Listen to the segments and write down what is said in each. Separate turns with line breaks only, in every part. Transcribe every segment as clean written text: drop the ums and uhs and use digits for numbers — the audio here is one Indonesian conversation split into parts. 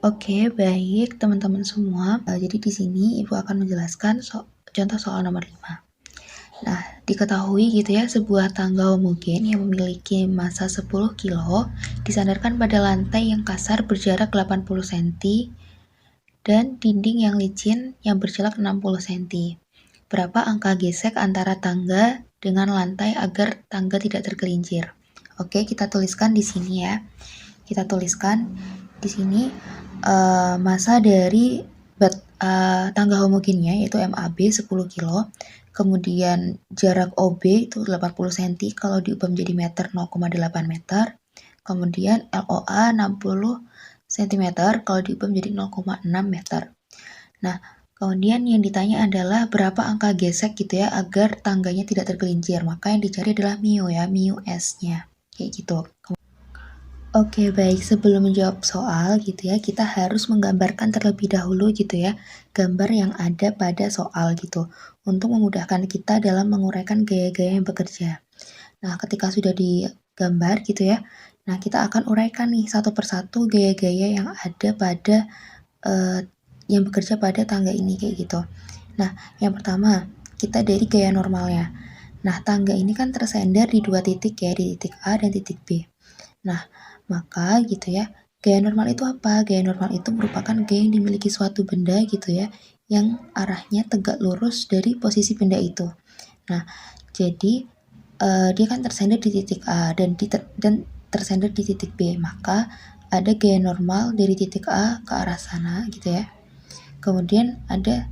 Oke, baik teman-teman semua. Jadi di sini Ibu akan menjelaskan contoh soal nomor 5. Nah, diketahui gitu ya, sebuah tangga homogen yang memiliki massa 10 kilo disandarkan pada lantai yang kasar berjarak 80 cm dan dinding yang licin yang berjarak 60 cm. Berapa angka gesek antara tangga dengan lantai agar tangga tidak tergelincir? Oke, kita tuliskan di sini ya. Kita tuliskan di sini massa dari tangga homogennya yaitu MAB 10 kilo, kemudian jarak OB itu 80 cm kalau diubah menjadi meter 0,8 meter, kemudian LOA 60 cm kalau diubah menjadi 0,6 meter. Nah, kemudian yang ditanya adalah berapa angka gesek gitu ya agar tangganya tidak tergelincir. Maka yang dicari adalah mu ya, mu S-nya. Kayak gitu. Oke, baik. Sebelum menjawab soal gitu ya, kita harus menggambarkan terlebih dahulu gitu ya, gambar yang ada pada soal gitu, untuk memudahkan kita dalam menguraikan gaya-gaya yang bekerja. Nah, ketika sudah digambar gitu ya, nah kita akan uraikan nih satu persatu gaya-gaya yang ada pada yang bekerja pada tangga ini kayak gitu. Nah, yang pertama, kita dari gaya normalnya. Nah, tangga ini kan tersender di dua titik ya, di titik A dan titik B. Nah, maka gitu ya, gaya normal itu apa? Gaya normal itu merupakan gaya yang dimiliki suatu benda gitu ya, yang arahnya tegak lurus dari posisi benda itu. Nah, jadi dia kan tersender di titik A dan tersender di titik B, maka ada gaya normal dari titik A ke arah sana gitu ya. Kemudian ada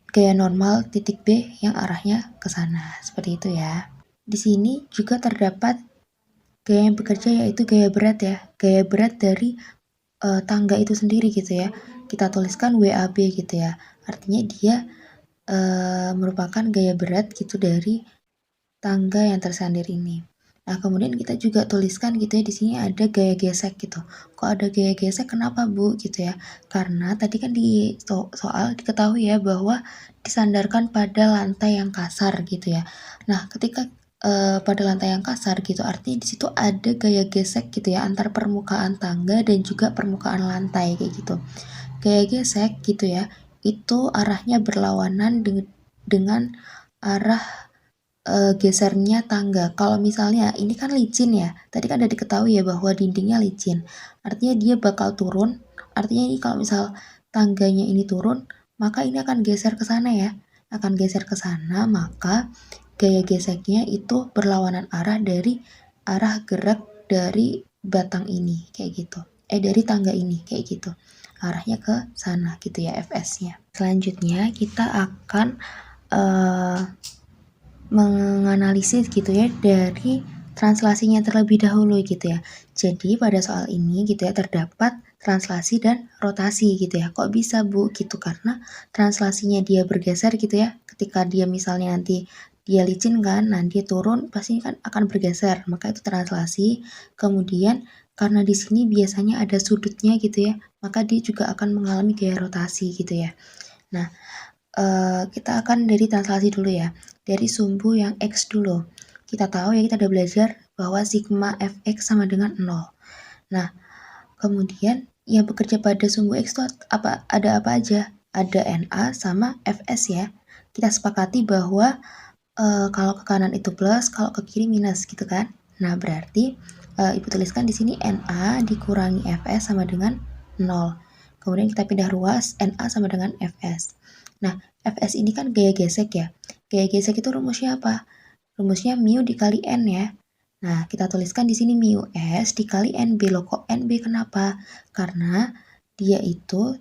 gaya normal titik B yang arahnya ke sana, seperti itu ya. Di sini juga terdapat gaya yang bekerja yaitu gaya berat ya, gaya berat dari tangga itu sendiri gitu ya. Kita tuliskan WAB gitu ya. Artinya dia merupakan gaya berat gitu dari tangga yang tersandar ini. Nah, kemudian kita juga tuliskan gitu ya, di sini ada gaya gesek gitu. Kok ada gaya gesek? Kenapa, Bu? Gitu ya. Karena tadi kan di soal diketahui ya bahwa disandarkan pada lantai yang kasar gitu ya. Nah, ketika pada lantai yang kasar gitu, artinya di situ ada gaya gesek gitu ya antar permukaan tangga dan juga permukaan lantai kayak gitu. Gaya gesek gitu ya, itu arahnya berlawanan dengan arah gesernya tangga. Kalau misalnya ini kan licin ya, tadi kan udah diketahui ya bahwa dindingnya licin, artinya dia bakal turun. Artinya ini kalau misal tangganya ini turun, maka ini akan geser ke sana ya, akan geser ke sana, maka gaya geseknya itu berlawanan arah dari arah gerak dari batang ini kayak gitu, dari tangga ini kayak gitu, arahnya ke sana gitu ya FS-nya. Selanjutnya kita akan menganalisis gitu ya dari translasinya terlebih dahulu gitu ya. Jadi pada soal ini gitu ya terdapat translasi dan rotasi gitu ya. Kok bisa, Bu? Gitu karena translasinya dia bergeser gitu ya. Ketika dia misalnya nanti dia licin kan, nanti turun pasti kan akan bergeser. Maka itu translasi. Kemudian karena di sini biasanya ada sudutnya gitu ya, maka dia juga akan mengalami gaya rotasi gitu ya. Nah, kita akan dari translasi dulu ya, dari sumbu yang X dulu. Kita tahu ya, kita udah belajar bahwa sigma Fx sama dengan 0. Nah, kemudian yang bekerja pada sumbu X itu ada apa aja? Ada Na sama Fs ya. Kita sepakati bahwa kalau ke kanan itu plus, kalau ke kiri minus gitu kan. Nah, berarti Ibu tuliskan di sini Na dikurangi Fs sama dengan 0. Kemudian kita pindah ruas, Na sama dengan Fs. Nah, Fs ini kan gaya gesek ya. Gaya gesek itu rumusnya apa? Rumusnya mu dikali N ya. Nah, kita tuliskan di sini mu S dikali NB. Loh, kok NB kenapa? Karena dia itu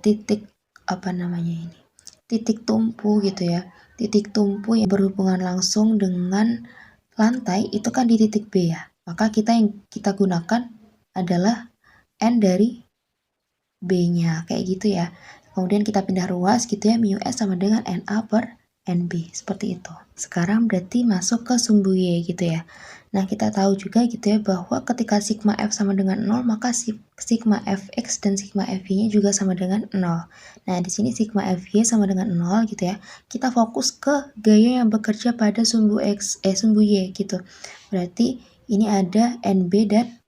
titik apa namanya ini? Titik tumpu gitu ya. Titik tumpu yang berhubungan langsung dengan lantai itu kan di titik B ya. Maka yang kita gunakan adalah N dari B-nya kayak gitu ya. Kemudian kita pindah ruas gitu ya, mu S sama dengan Na per NB, seperti itu. Sekarang berarti masuk ke sumbu Y gitu ya. Nah, kita tahu juga gitu ya bahwa ketika sigma F sama dengan 0, maka sigma Fx dan sigma Fy-nya juga sama dengan 0. Nah, di sini sigma Fy sama dengan 0 gitu ya. Kita fokus ke gaya yang bekerja pada sumbu Y gitu. Berarti ini ada NB dan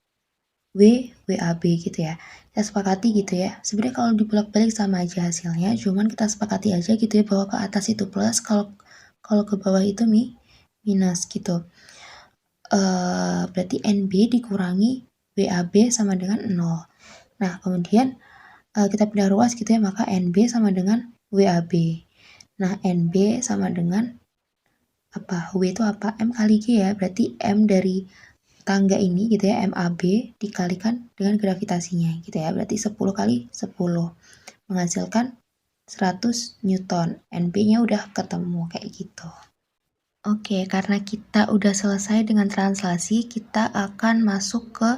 WAB gitu ya. Kita sepakati gitu ya. Sebenarnya kalau dibolak-balik sama aja hasilnya, cuman kita sepakati aja gitu ya bahwa ke atas itu plus, kalau ke bawah itu minus gitu. Berarti NB dikurangi WAB sama dengan 0. Nah, kemudian kita pindah ruas gitu ya, maka NB sama dengan WAB. Nah, NB sama dengan apa? W itu apa? M kali G ya, berarti M dari tangga ini gitu ya, MAB dikalikan dengan gravitasinya gitu ya, berarti 10 kali 10 menghasilkan 100 Newton. NB-nya udah ketemu kayak gitu. Oke, karena kita udah selesai dengan translasi, kita akan masuk ke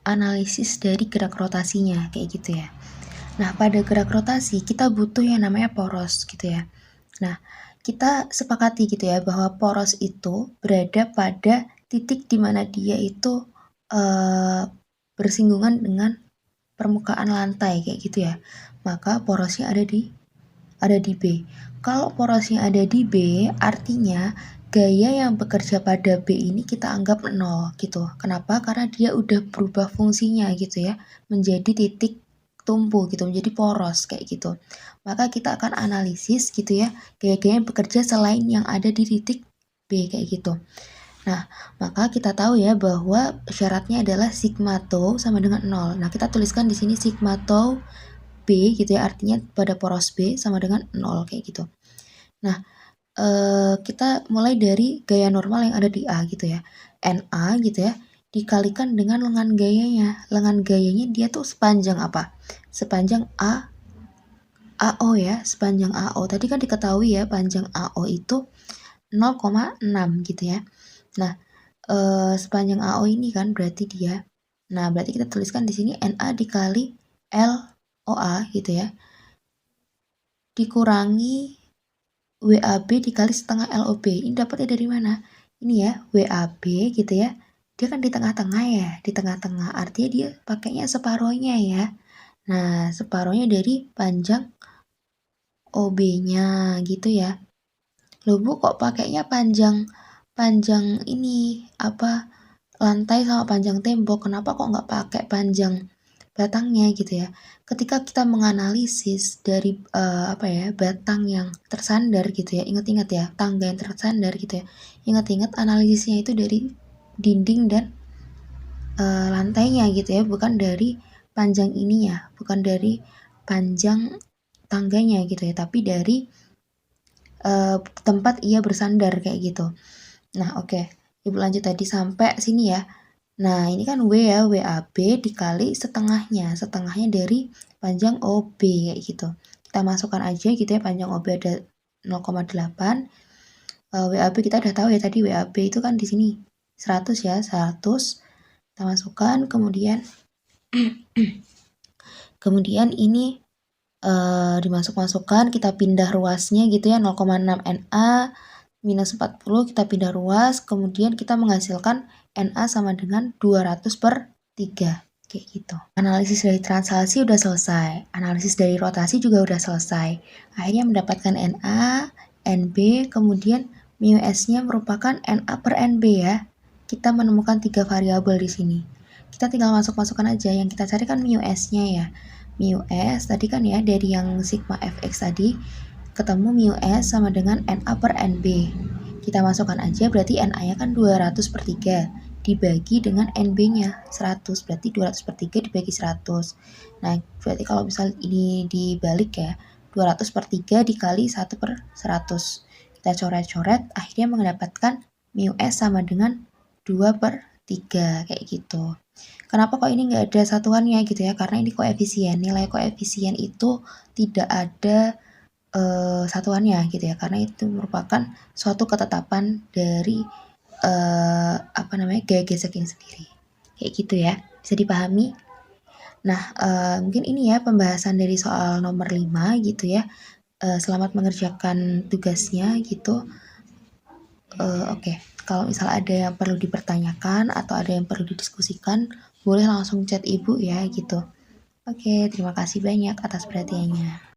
analisis dari gerak rotasinya kayak gitu ya. Nah, pada gerak rotasi kita butuh yang namanya poros gitu ya. Nah, kita sepakati gitu ya bahwa poros itu berada pada titik di mana dia itu bersinggungan dengan permukaan lantai kayak gitu ya. Maka porosnya ada di B. Kalau porosnya ada di B, artinya gaya yang bekerja pada B ini kita anggap 0 gitu. Kenapa? Karena dia udah berubah fungsinya gitu ya, menjadi titik tumpu gitu, menjadi poros kayak gitu. Maka kita akan analisis gitu ya, gaya-gaya yang bekerja selain yang ada di titik B kayak gitu. Nah, maka kita tahu ya bahwa syaratnya adalah sigma tau sama dengan 0. Nah, kita tuliskan di sini sigma tau B gitu ya, artinya pada poros B sama dengan 0 kayak gitu. Nah, kita mulai dari gaya normal yang ada di A gitu ya. NA gitu ya, dikalikan dengan lengan gayanya. Lengan gayanya dia tuh sepanjang apa? Sepanjang AO ya, sepanjang AO. Tadi kan diketahui ya, panjang AO itu 0,6 gitu ya. Nah, sepanjang AO ini kan berarti dia. Nah, berarti kita tuliskan di sini NA dikali LOA gitu ya. Dikurangi WAB dikali setengah LOB. Ini dapatnya dari mana? Ini ya, WAB gitu ya. Dia kan di tengah-tengah ya, di tengah-tengah. Artinya dia pakainya separohnya ya. Nah, separohnya dari panjang OB-nya gitu ya. Loh Bu, kok pakainya panjang ini apa lantai sama panjang tembok, kenapa kok nggak pakai panjang batangnya gitu ya. Ketika kita menganalisis dari batang yang tersandar gitu ya, ingat-ingat ya, tangga yang tersandar gitu ya, ingat-ingat analisisnya itu dari dinding dan lantainya gitu ya, bukan dari panjang ininya, bukan dari panjang tangganya gitu ya, tapi dari tempat ia bersandar kayak gitu. Nah, oke. Ibu lanjut tadi sampai sini ya. Nah, ini kan W ya, WAB dikali setengahnya. Setengahnya dari panjang OB kayak gitu. Kita masukkan aja gitu ya, panjang OB ada 0,8. WAB kita udah tahu ya tadi WAB itu kan di sini 100 ya, 100. Kita masukkan kemudian ini dimasuk-masukkan, kita pindah ruasnya gitu ya, 0,6 NA minus 40 kita pindah ruas, kemudian kita menghasilkan NA sama dengan 200 per 3 kayak gitu. Analisis dari translasi udah selesai, analisis dari rotasi juga udah selesai. Akhirnya mendapatkan NA, NB, kemudian mu S-nya merupakan NA per NB ya. Kita menemukan 3 variabel di sini. Kita tinggal masuk-masukkan aja, yang kita cari kan mu S-nya ya. Mu S tadi kan ya dari yang sigma fx tadi ketemu mu S sama dengan NA per NB. Kita masukkan aja berarti NA-nya kan 200 per 3 dibagi dengan NB-nya 100, berarti 200 per 3 dibagi 100. Nah, berarti kalau misal ini dibalik ya, 200 per 3 dikali 1 per 100. Kita coret-coret, akhirnya mendapatkan mu S sama dengan 2 per 3 kayak gitu. Kenapa kok ini nggak ada satuannya gitu ya? Karena ini koefisien. Nilai koefisien itu tidak ada satuannya gitu ya, karena itu merupakan suatu ketetapan dari gaya gesek yang sendiri. Kayak gitu ya, bisa dipahami? Nah, mungkin ini ya pembahasan dari soal nomor 5 gitu ya. Selamat mengerjakan tugasnya gitu. Oke. Kalau misal ada yang perlu dipertanyakan atau ada yang perlu didiskusikan, boleh langsung chat Ibu ya gitu. Oke, terima kasih banyak atas perhatiannya.